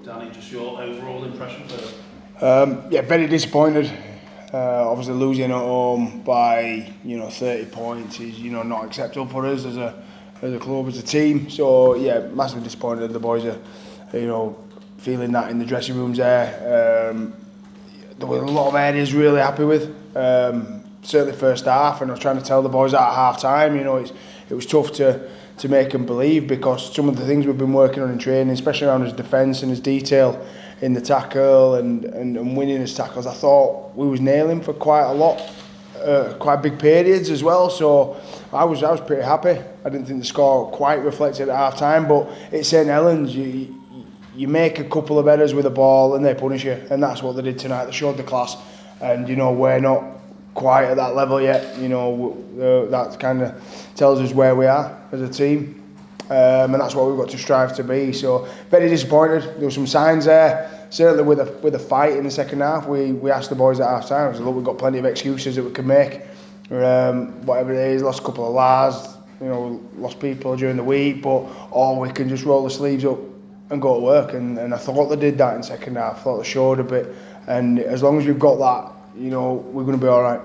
Danny, just your overall impression first? Yeah, very disappointed. Obviously losing at home by 30 points is not acceptable for us as a club, as a team. So yeah, massively disappointed. The boys are feeling that in the dressing rooms there. There were a lot of areas really happy with. Certainly first half, and I was trying to tell the boys at half time. It was tough to make them believe, because some of the things we've been working on in training, especially around his defence and his detail in the tackle and winning his tackles, I thought we was nailing for quite a lot, quite big periods as well. So I was pretty happy. I didn't think the score quite reflected at half time, but it's St Helens. You make a couple of headers with the ball and they punish you, and that's what they did tonight. They showed the class, and we're not quite at that level yet. That kind of tells us where we are as a team. And that's what we've got to strive to be. So very disappointed. There were some signs there, certainly with a fight in the second half. We asked the boys at half time, look, we've got plenty of excuses that we can make, whatever it is. Lost a couple of lads, lost people during the week, or we can just roll the sleeves up and go to work. And I thought they did that in the second half. I thought they showed a bit, and as long as we've got that, we're going to be all right.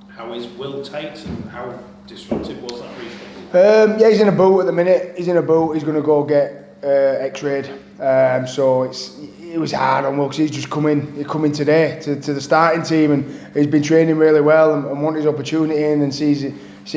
How is Will Tate, and how disruptive was that reshuffle? Yeah, he's in a boot at the minute. He's going to go get X-rayed. So it was hard on Will, because he's come in today to the starting team, and he's been training really well and wanted his opportunity in, and see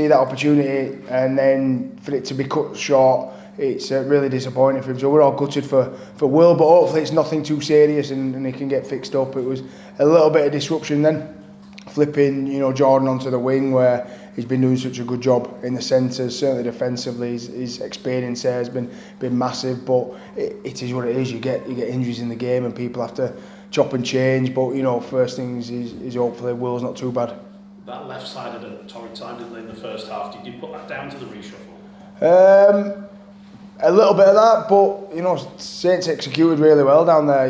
that opportunity, and then for it to be cut short, it's really disappointing for him. So we're all gutted for Will, but hopefully it's nothing too serious and he can get fixed up. It was a little bit of disruption then, flipping Jordan onto the wing, where he's been doing such a good job in the centres. Certainly defensively, his experience there has been massive. But it is what it is. You get injuries in the game, and people have to chop and change. But first things is hopefully Will's not too bad. That left side had a torrid time, didn't they, in the first half? Did you put that down to the reshuffle? A little bit of that, but Saints executed really well down there.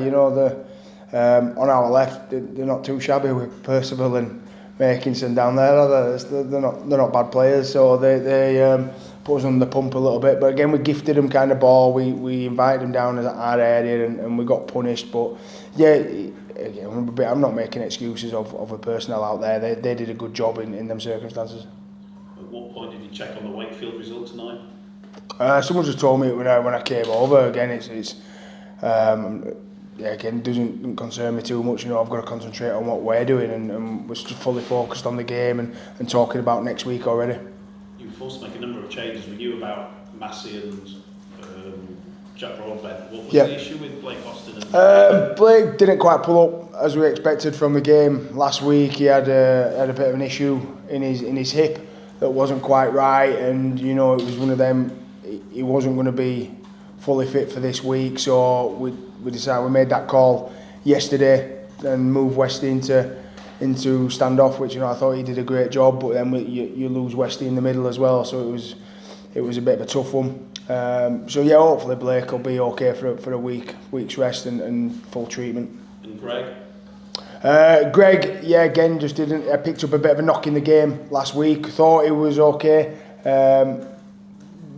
On our left, they're not too shabby with Percival and Makinson down there, are they? They're not bad players, so they put us on the pump a little bit. But again, we gifted them kind of ball. We invited them down at our area, and we got punished. But yeah, again, I'm not making excuses of the personnel out there. They did a good job in them circumstances. At what point did you check on the Wakefield result tonight? Someone just told me when I came over. Again, it's again, doesn't concern me too much. I've got to concentrate on what we're doing, and we're just fully focused on the game and talking about next week already. You were forced to make a number of changes. We knew about Massey and Jack Broadbent. What was the issue with Blake Austin? Blake didn't quite pull up as we expected from the game last week. He had a bit of an issue in his hip that wasn't quite right, and it was one of them. He wasn't going to be fully fit for this week, so we made that call yesterday and moved Westy into standoff, which I thought he did a great job. But then you lose Westy in the middle as well, so it was a bit of a tough one. So yeah, hopefully Blake will be okay for a week's rest and full treatment. And Greg? Greg, yeah, again, just picked up a bit of a knock in the game last week. Thought he was okay.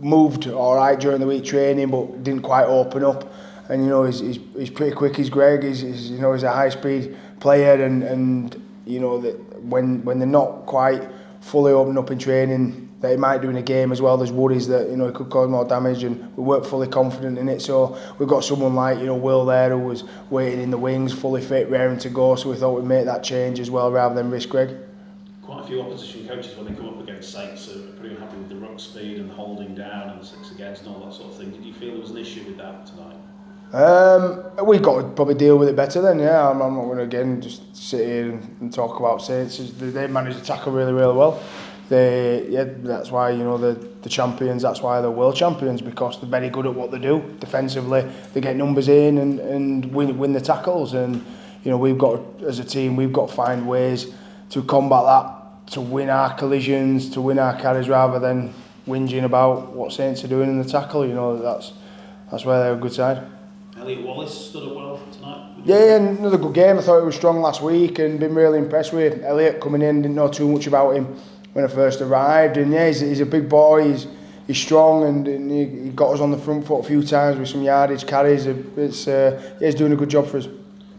Moved all right during the week training, but didn't quite open up. And he's pretty quick. He's Greg. He's a high speed player, and that when they're not quite fully opened up in training, that he might do in a game as well. There's worries that he could cause more damage, and we weren't fully confident in it. So we've got someone like Will there who was waiting in the wings, fully fit, raring to go. So we thought we'd make that change as well rather than risk Greg. Quite a few opposition coaches, when they come up against Saints, are pretty unhappy with the ruck speed and holding down and 6 against and all that sort of thing. Did you feel there was an issue with that tonight? We've got to probably deal with it better then, yeah. I'm not going to again just sit here and talk about Saints. They manage to tackle really, really well. That's why they're the champions. That's why they're world champions, because they're very good at what they do defensively. They get numbers in and win the tackles. And we've got, as a team, we've got to find ways to combat that, to win our collisions, to win our carries, rather than whinging about what Saints are doing in the tackle. That's where they're a good side. Elliot Wallace stood up well tonight. Yeah, another good game. I thought he was strong last week and been really impressed with Elliot coming in. Didn't know too much about him when I first arrived, and yeah, he's a big boy. he's strong and he got us on the front foot a few times with some yardage carries. He's doing a good job for us.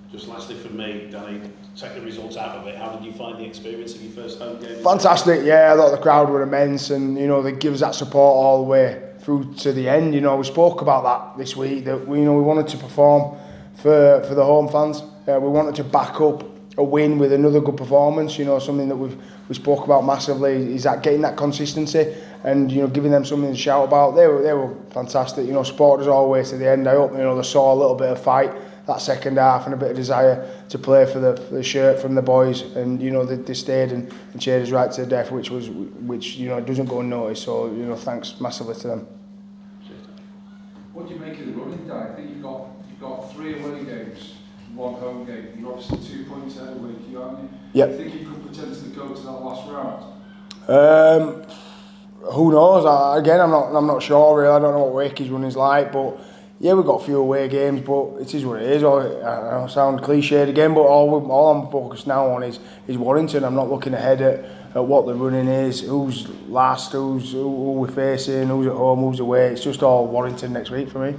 Just lastly from me, Danny, take the results out of it. How did you find the experience of your first home game? Fantastic, yeah. I thought the crowd were immense, and they give us that support all the way through to the end. We spoke about that this week, that we wanted to perform for the home fans. We wanted to back up a win with another good performance. Something that we spoke about massively is that getting that consistency and giving them something to shout about. They were fantastic. Supported us all the way to the end. I hope they saw a little bit of fight that second half and a bit of desire to play for the shirt from the boys, and they stayed and cheered us right to the death, which doesn't go unnoticed. So thanks massively to them. What do you make of the running, Dan? I think you've got 3 away games, 1 home game. You're obviously 2 points ahead of Wakey, aren't you? Yep. Do you think you could potentially go to that last round? Who knows? I'm not sure really. I don't know what Wakey's running's like, but yeah, we've got a few away games, but it is what it is. I sound cliched again, but all I'm focused now on is Warrington. I'm not looking ahead at what the running is, who's last, who we're facing, who's at home, who's away. It's just all Warrington next week for me.